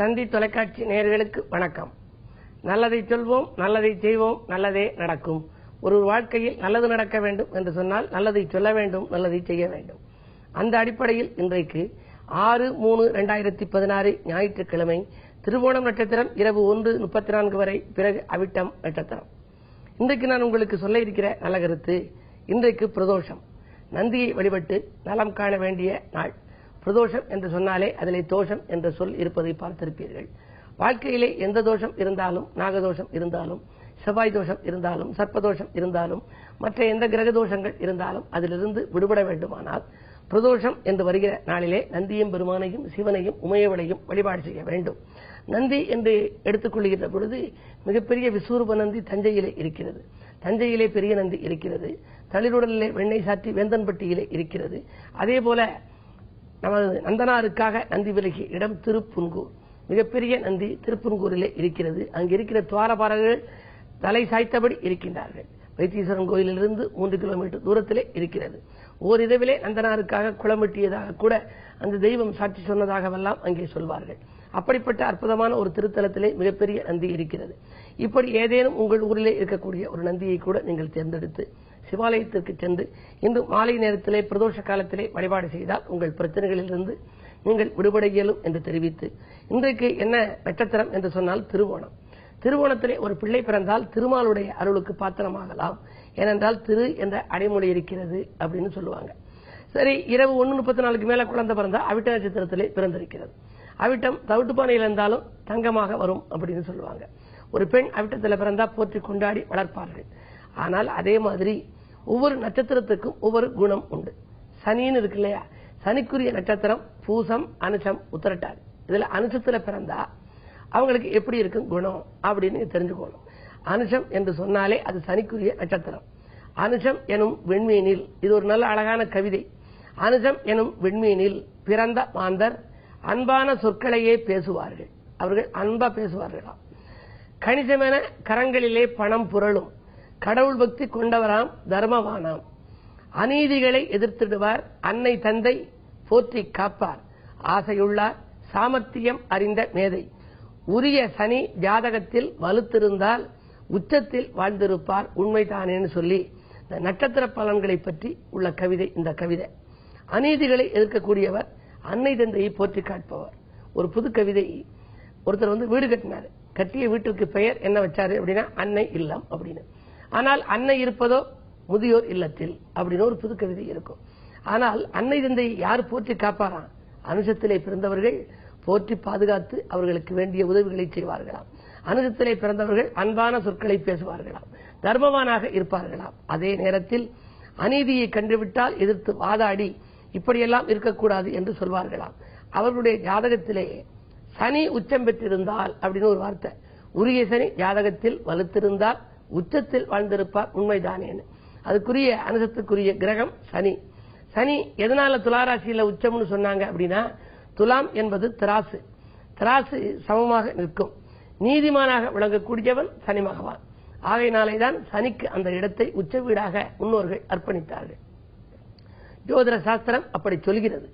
தந்தி தொலைக்காட்சி நேயர்களுக்கு வணக்கம். நல்லதை சொல்வோம், நல்லதை செய்வோம், நல்லதே நடக்கும். ஒரு வாழ்க்கையில் நல்லது நடக்க வேண்டும் என்று சொன்னால் நல்லதை சொல்ல வேண்டும், நல்லதை செய்ய வேண்டும். அந்த அடிப்படையில் இன்றைக்கு 6/3/2016 ஞாயிற்றுக்கிழமை திருவோணம் நட்சத்திரம் இரவு 1:34 வரை, பிறகு அவிட்டம் நட்சத்திரம். இன்றைக்கு நான் உங்களுக்கு சொல்ல இருக்கிற நல்ல கருத்து, இன்றைக்கு பிரதோஷம். நந்தியை வழிபட்டு நலம் காண வேண்டிய நாள். பிரதோஷம் என்று சொன்னாலே அதிலே தோஷம் என்ற சொல் இருப்பதை பார்த்திருப்பீர்கள். வாழ்க்கையிலே எந்த தோஷம் இருந்தாலும், நாகதோஷம் இருந்தாலும், செவ்வாய் தோஷம் இருந்தாலும், சர்ப்பதோஷம் இருந்தாலும், மற்ற எந்த கிரக தோஷங்கள் இருந்தாலும் அதிலிருந்து விடுபட வேண்டுமானால் பிரதோஷம் என்று வருகிற நாளிலே நந்தியும் பெருமானையும் சிவனையும் உமையவளையும் வழிபாடு செய்ய வேண்டும். நந்தி என்று எடுத்துக்கொள்கின்ற பொழுது மிகப்பெரிய விஸ்வரூப நந்தி தஞ்சையிலே இருக்கிறது. தஞ்சையிலே பெரிய நந்தி இருக்கிறது. தளிருடலிலே வெண்ணெய் சாற்றி வேந்தன்பட்டியிலே இருக்கிறது. அதே போல நமது நந்தனாருக்காக நந்தி விலகிய இடம் திருப்புன்கூர். மிகப்பெரிய நந்தி திருப்புன்கூரிலே இருக்கிறது. அங்கு இருக்கிற துவாரபாரகர்கள் தலை சாய்த்தபடி இருக்கின்றார்கள். வைத்தீஸ்வரன் கோயிலிலிருந்து 3 கிலோமீட்டர் தூரத்திலே இருக்கிறது. ஓரிரவிலே நந்தனாருக்காக குளம் வெட்டியதாக கூட அந்த தெய்வம் சாட்சி சொன்னதாகவெல்லாம் அங்கே சொல்வார்கள். அப்படிப்பட்ட அற்புதமான ஒரு திருத்தலத்திலே மிகப்பெரிய நந்தி இருக்கிறது. இப்படி ஏதேனும் உங்கள் ஊரிலே இருக்கக்கூடிய ஒரு நந்தியை கூட நீங்கள் தேர்ந்தெடுத்து சிவாலயத்திற்கு சென்று இன்று மாலை நேரத்திலே பிரதோஷ காலத்திலே வழிபாடு செய்தால் உங்கள் பிரச்சனைகளிலிருந்து நீங்கள் விடுபட இயலும் என்று தெரிவித்து, இன்றைக்கு என்ன நட்சத்திரம் என்று சொன்னால் திருவோணம். திருவோணத்திலே ஒரு பிள்ளை பிறந்தால் திருமாலுடைய அருளுக்கு பாத்திரமாகலாம். ஏனென்றால் திரு என்ற அடைமொழி இருக்கிறது அப்படின்னு சொல்லுவாங்க. சரி, இரவு 1:34 மேல குழந்தை பிறந்தா அவிட்ட நட்சத்திரத்திலே பிறந்திருக்கிறது. அவிட்டம் தவிட்டுப்பானையில் இருந்தாலும் தங்கமாக வரும் அப்படின்னு சொல்லுவாங்க. ஒரு பெண் அவிட்டத்தில் பிறந்தா போற்றி கொண்டாடி வளர்ப்பார்கள். ஆனால் அதே மாதிரி ஒவ்வொரு நட்சத்திரத்துக்கும் ஒவ்வொரு குணம் உண்டு. சனின்னு இருக்கு இல்லையா, சனிக்குரிய நட்சத்திரம் பூசம், அனுஷம், உத்திரட்டாதி. இதுல அனுஷத்துல பிறந்தா அவங்களுக்கு எப்படி இருக்கும் குணம் அப்படின்னு தெரிஞ்சுக்கணும். அனுஷம் என்று சொன்னாலே அது சனிக்குரிய நட்சத்திரம். அனுஷம் எனும் வெண்மீனில், இது ஒரு நல்ல அழகான கவிதை. அனுஷம் எனும் வெண்மீனில் பிறந்த மாந்தர் அன்பான சொற்களையே பேசுவார்கள். அவர்கள் அன்பா பேசுவார்களாம். கணிசமென கரங்களிலே பணம் புரளும், கடவுள் பக்தி கொண்டவராம், தர்மவானாம். அநீதிகளை எதிர்த்திடுவார், அன்னை தந்தை போற்றி காப்பார். ஆசையுள்ளார், சாமர்த்தியம் அறிந்த மேதை. உரிய சனி ஜாதகத்தில் வலுத்திருந்தால் உச்சத்தில் வாழ்ந்திருப்பார், உண்மைதானேன்னு சொல்லி இந்த நட்சத்திர பலன்களை பற்றி உள்ள கவிதை இந்த கவிதை. அநீதிகளை எதிர்க்கக்கூடியவர், அன்னை தந்தையை போற்றி காட்பவர். ஒரு புது கவிதை. ஒருத்தர் வீடு கட்டினார். கட்டிய வீட்டிற்கு பெயர் என்ன வச்சாரு அப்படின்னா அன்னை இல்லம் அப்படின்னு. ஆனால் அன்னை இருப்பதோ முதியோர் இல்லத்தில் அப்படின்னு ஒரு புது கவிதை இருக்கும். ஆனால் அன்னை தந்தையை யார் போற்றி காப்பாராம்? அனுஷத்திலே பிறந்தவர்கள் போற்றி பாதுகாத்து அவர்களுக்கு வேண்டிய உதவிகளை செய்வார்களாம். அனுஷத்திலே பிறந்தவர்கள் அன்பான சொற்களை பேசுவார்களாம், தர்மவானாக இருப்பார்களாம். அதே நேரத்தில் அநீதியை கண்டுவிட்டால் எதிர்த்து வாதாடி இப்படியெல்லாம் இருக்கக்கூடாது என்று சொல்வார்களாம். அவர்களுடைய ஜாதகத்திலே சனி உச்சம் பெற்றிருந்தால் அப்படின்னு ஒரு வார்த்தை, உரிய சனி ஜாதகத்தில் வலுத்திருந்தால் உச்சத்தில் வாழ்ந்திருப்பார், உண்மைதானேன்னு. அதுக்குரிய அனுசத்துக்குரிய கிரகம் சனி. சனி எதனால துளாராசியில உச்சம்னு சொன்னாங்க அப்படின்னா, துலாம் என்பது திராசு. திராசு சமமாக நிற்கும். நீதிமானாக விளங்கக்கூடியவன் சனி பகவான். ஆகையினாலேதான் சனிக்கு அந்த இடத்தை உச்ச வீடாக முன்னோர்கள் அர்ப்பணித்தார்கள். ஜோதிட சாஸ்திரம் அப்படி சொல்கிறது.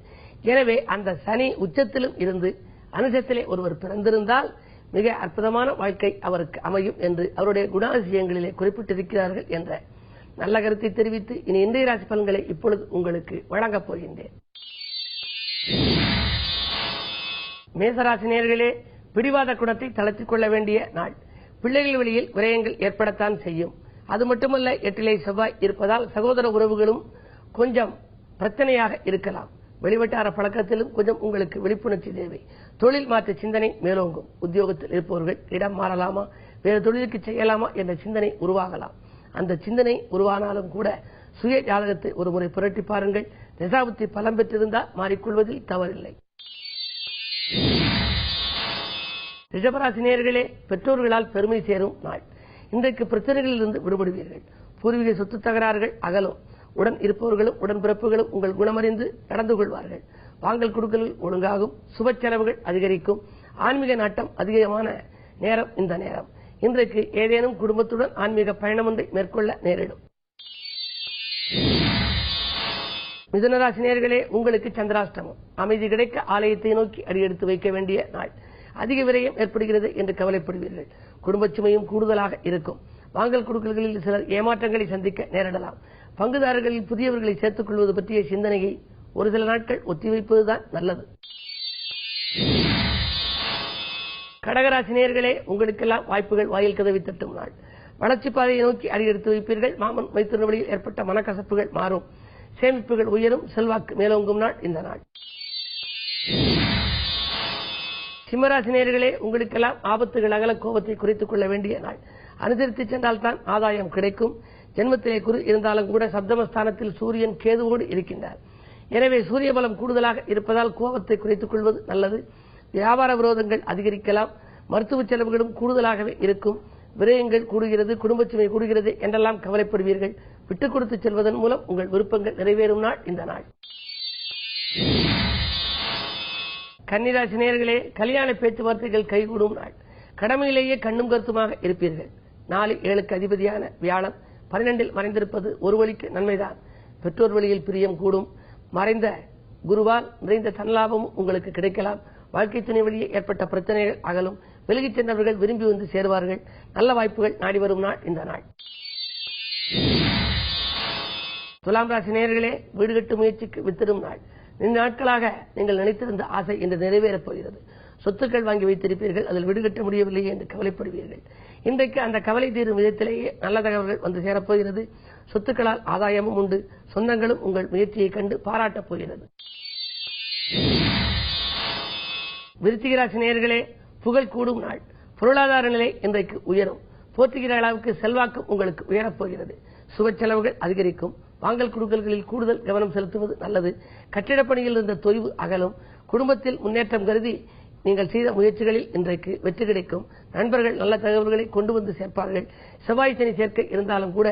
எனவே அந்த சனி உச்சத்திலும் இருந்து அனுஷத்திலே ஒருவர் பிறந்திருந்தால் மிக அற்புதமான வாழ்க்கை அவருக்கு அமையும் என்று அவருடைய குணாதிசயங்களிலே குறிப்பிட்டிருக்கிறார்கள் என்ற நல்ல கருத்தை தெரிவித்து இனி இன்றைய ராசி பலன்களை இப்பொழுது உங்களுக்கு வழங்கப் போகின்றேன். மேசராசி நேயர்களே, பிடிவாத குணத்தை தளர்த்திக் கொள்ள வேண்டிய நாள். பிள்ளைகள் வழியில் விரயங்கள் ஏற்படத்தான் செய்யும். அது மட்டுமல்ல, 8லே செவ்வாய் இருப்பதால் சகோதர உறவுகளும் கொஞ்சம் பிரச்சனையாக இருக்கலாம். வெளிவட்டார பழக்கத்திலும் கொஞ்சம் உங்களுக்கு விழிப்புணர்ச்சி தேவை. தொழில் மாற்ற சிந்தனை மேலோங்கும். உத்தியோகத்தில் இருப்பவர்கள் இடம் மாறலாமா, வேறு தொழிலுக்கு செய்யலாமா என்ற சிந்தனை உருவாகலாம். அந்த சிந்தனை உருவானாலும் கூட சுய ஜாதகத்தை ஒரு முறை புரட்டி பாருங்கள். திசாபுத்தி பலம் பெற்றிருந்தால் மாறிக்கொள்வதில் தவறில்லை. ரிஷபராசி நேயர்களே, பெற்றோர்களால் பெருமை சேரும் நாள். இன்றைக்கு பிரச்சனைகளில் இருந்து விடுபடுவீர்கள். பூர்வீக சொத்து தகராறுகள் அகலும். உடன் இருப்பவர்களும் உடன்பிறப்புகளும் உங்கள் குணமறிந்து நடந்து கொள்வார்கள். வாங்கல் கொடுக்கல் ஒழுங்காகும். சுப செலவுகள் அதிகரிக்கும். ஆன்மீக நாட்டம் அதிகமான நேரம் இந்த நேரம். இன்றைக்கு ஏதேனும் குடும்பத்துடன் ஆன்மீக பயணம் ஒன்றை மேற்கொள்ள நேரிடும். மிதுனராசி நேயர்களே, உங்களுக்கு சந்திராஷ்டமம். அமைதி கிடைக்க ஆலயத்தை நோக்கி அடியெடுத்து வைக்க வேண்டிய நாள். அதிக விரயம் ஏற்படுகிறது என்று கவலைப்படுவீர்கள். குடும்ப சுமையும் கூடுதலாக இருக்கும். வாங்கல் கொடுக்கல்களில் சிலர் ஏமாற்றங்களை சந்திக்க நேரிடலாம். பங்குதாரர்களில் புதியவர்களை சேர்த்துக் கொள்வது பற்றிய சிந்தனையை ஒரு சில நாட்கள் ஒத்திவைப்பதுதான் நல்லது. கடகராசி நேயர்களே, உங்களுக்கெல்லாம் வாய்ப்புகள் வாயில் கதவை தட்டும் நாள். வளர்ச்சி பாதையை நோக்கி அடியெடுத்து வைப்பீர்கள். மாமன் மைத்துன வழியில் ஏற்பட்ட மனக்கசப்புகள் மாறும். சேமிப்புகள் உயரும். செல்வாக்கு மேலோங்கும் நாள் இந்த நாள். சிம்மராசி நேயர்களே, உங்களுக்கெல்லாம் ஆபத்துகள் அகல கோபத்தை குறைத்துக் கொள்ள வேண்டிய நாள். அனுசரித்து சென்றால்தான் ஆதாயம் கிடைக்கும். ஜென்மத்திலே குரு இருந்தாலும் கூட சப்தமஸ்தானத்தில் சூரியன் கேதுவோடு இருக்கின்றார். எனவே சூரிய பலம் கூடுதலாக இருப்பதால் கோபத்தை குறைத்துக் கொள்வது நல்லது. வியாபார விரோதங்கள் அதிகரிக்கலாம். மருத்துவ செலவுகளும் கூடுதலாகவே இருக்கும். விரயங்கள் கூடுகிறது, குடும்ப சுமை கூடுகிறது என்றெல்லாம் கவலைப்படுவீர்கள். விட்டுக் கொடுத்து செல்வதன் மூலம் உங்கள் விருப்பங்கள் நிறைவேறும் நாள் இந்த நாள். கன்னிராசி நேயர்களே, கல்யாண பேச்சுவார்த்தைகள் கைகூடும் நாள். கடமையிலேயே கண்ணும் கருத்துமாக இருப்பீர்கள். 4-7க்கு அதிபதியான வியாழன் 12இல் மறைந்திருப்பது ஒரு வழிக்கு நன்மைதான். பெற்றோர் வழியில் பிரியம் கூடும். மறைந்த குருவால் நிறைந்த தன்லாபமும் உங்களுக்கு கிடைக்கலாம். வாழ்க்கை துணை வழியே ஏற்பட்ட பிரச்சனைகள் அகலும். விலகிச் சென்றவர்கள் விரும்பி வந்து சேருவார்கள். நல்ல வாய்ப்புகள் நாடி வரும் நாள் இந்த நாள். துலாம் ராசி நேயர்களே, வீடு கட்டு முயற்சிக்கு வித்திடும் நாள். நீண்ட நாட்களாக நீங்கள் நினைத்திருந்த ஆசை இன்று நிறைவேறப் போகிறது. சொத்துக்கள் வாங்கி வைத்திருப்பீர்கள். அதில் வீடு கட்ட முடியவில்லையே என்று கவலைப்படுவீர்கள். இன்றைக்கு அந்த கவலை தீரும் விதத்திலேயே நல்ல தகவல்கள் வந்து சேரப்போகிறது. சொத்துக்களால் ஆதாயமும் உண்டு. சொந்தங்களும் உங்கள் முயற்சியை கண்டு பாராட்டப் போகிறது. விருச்சிக ராசி நேயர்களே, புகழ் கூடும் நாள். பொருளாதார நிலை இன்றைக்கு உயரும். போற்றுகிற அளவுக்கு செல்வாக்கும் உங்களுக்கு உயரப்போகிறது. சுப செலவுகள் அதிகரிக்கும். வாங்கல் கொடுக்கல்களில் கூடுதல் கவனம் செலுத்துவது நல்லது. கட்டிடப் பணியில் இருந்த தொய்வு அகலும். குடும்பத்தில் முன்னேற்றம் கருதி நீங்கள் செய்த முயற்சிகளில் இன்றைக்கு வெற்றி கிடைக்கும். நண்பர்கள் நல்ல தகவல்களை கொண்டு வந்து சேர்ப்பார்கள். செவ்வாய் சனி சேர்க்கை இருந்தாலும் கூட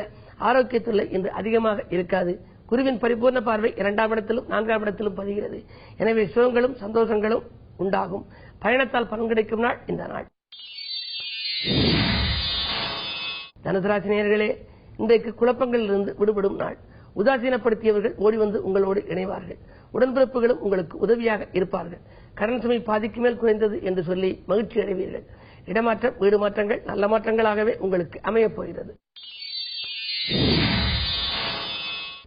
ஆரோக்கியத்துறை இன்று அதிகமாக இருக்காது. குருவின் பரிபூர்ண பார்வை 2ஆம் இடத்திலும் 4ஆம் இடத்திலும் பதிகிறது. எனவே சுகங்களும் சந்தோஷங்களும் உண்டாகும். பயணத்தால் பலன் கிடைக்கும் நாள் இந்த நாள். தனுசு ராசி நேயர்களே, இன்றைக்கு குழப்பங்களில் இருந்து விடுபடும் நாள். உதாசீனப்படுத்தியவர்கள் ஓடி வந்து உங்களோடு இணைவார்கள். உடன்பிறப்புகளும் உங்களுக்கு உதவியாக இருப்பார்கள். கடன் சுமை பாதிக்கு மேல் குறைந்தது என்று சொல்லி மகிழ்ச்சி அடைவீர்கள். இடமாற்றம், வீடு மாற்றங்கள் நல்ல மாற்றங்களாகவே உங்களுக்கு அமையப் போகிறது.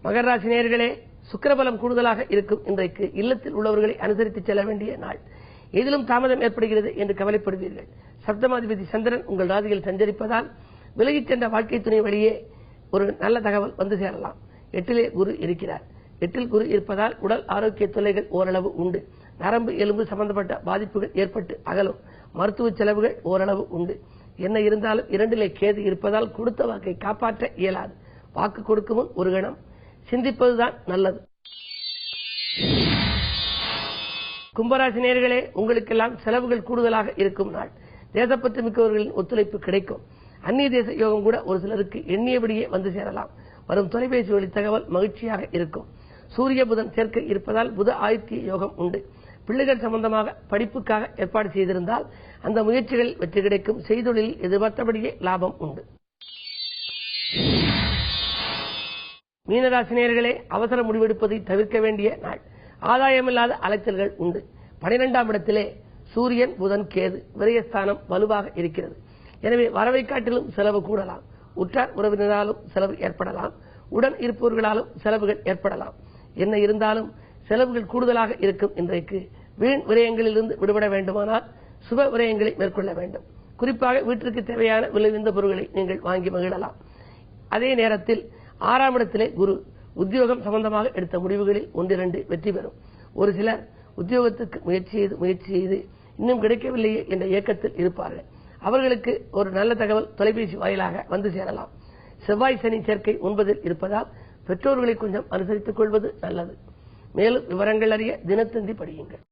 மகர ராசி நேயர்களே, சுக்கிரபலம் கூடுதலாக இருக்கும். இன்றைக்கு இல்லத்தில் உள்ளவர்களை அனுசரித்து செல்ல வேண்டிய நாள். எதிலும் தாமதம் ஏற்படுகிறது என்று கவலைப்படுவீர்கள். சப்தமாதிபதி சந்திரன் உங்கள் ராசியில் சஞ்சரிப்பதால் விலகிச் சென்ற வாழ்க்கை துணை வழியே ஒரு நல்ல தகவல் வந்து சேரலாம். 8லே குரு இருக்கிறார். 8இல் குரு இருப்பதால் உடல் ஆரோக்கிய தொல்லைகள் ஓரளவு உண்டு. நரம்பு எலும்பு சம்பந்தப்பட்ட பாதிப்புகள் ஏற்பட்டு அகலும். மருத்துவ செலவுகள் ஓரளவு உண்டு. என்ன இருந்தாலும் 2லே கேது இருப்பதால் கொடுத்த வாக்கை காப்பாற்ற இயலாது. வாக்கு கொடுக்கும் முன் ஒரு கணம் சிந்திப்பதுதான் நல்லது. கும்பராசி நேயர்களே, உங்களுக்கெல்லாம் செலவுகள் கூடுதலாக இருக்கும் நாள். தேசப்பற்று மிக்கவர்களின் ஒத்துழைப்பு கிடைக்கும். அந்நிய தேச யோகம் கூட ஒரு சிலருக்கு எண்ணியபடியே வந்து சேரலாம். வரும் தொலைபேசி வழி தகவல் மகிழ்ச்சியாக இருக்கும். சூரிய புதன் சேர்க்கை இருப்பதால் புத ஆதித்ய யோகம் உண்டு. பிள்ளைகள் சம்பந்தமாக படிப்புக்காக ஏற்பாடு செய்திருந்தால் அந்த முயற்சிகளில் வெற்றி கிடைக்கும். செய்தொழிலில் எதிர்பார்த்தபடியே லாபம் உண்டு. மீனராசி நேயர்களே, அவசர முடிவெடுப்பதை தவிர்க்க வேண்டிய நாள். ஆதாயமில்லாத அலைச்சல்கள் உண்டு. 12ஆம் இடத்திலே சூரியன் புதன் கேது விரயஸ்தானம் வலுவாக இருக்கிறது. எனவே வரவை காட்டிலும் செலவு கூடலாம். உற்றார் உறவினராலும் செலவு ஏற்படலாம். உடன் இருப்பவர்களாலும் செலவுகள் ஏற்படலாம். என்ன இருந்தாலும் செலவுகள் கூடுதலாக இருக்கும். இன்றைக்கு வீண் விரயங்களிலிருந்து விடுபட வேண்டுமானால் சுப விரயங்களை மேற்கொள்ள வேண்டும். குறிப்பாக வீட்டிற்கு தேவையான விலையுந்த பொருட்களை நீங்கள் வாங்கி மகிழலாம். அதே நேரத்தில் 6ஆம் இடத்திலே குரு உத்தியோகம் சம்பந்தமாக எடுத்த முடிவுகளில் 1-2 வெற்றி பெறும். ஒரு சிலர் உத்தியோகத்துக்கு முயற்சி செய்து இன்னும் கிடைக்கவில்லையே என்ற இயக்கத்தில் இருப்பார்கள். அவர்களுக்கு ஒரு நல்ல தகவல் தொலைபேசி வாயிலாக வந்து சேரலாம். செவ்வாய் சனி சேர்க்கை 9இல் இருப்பதால் பெற்றோர்களை கொஞ்சம் அனுசரித்துக் கொள்வது நல்லது. மேலும் விவரங்கள் அறிய தினத்தந்தி படியுங்கள்.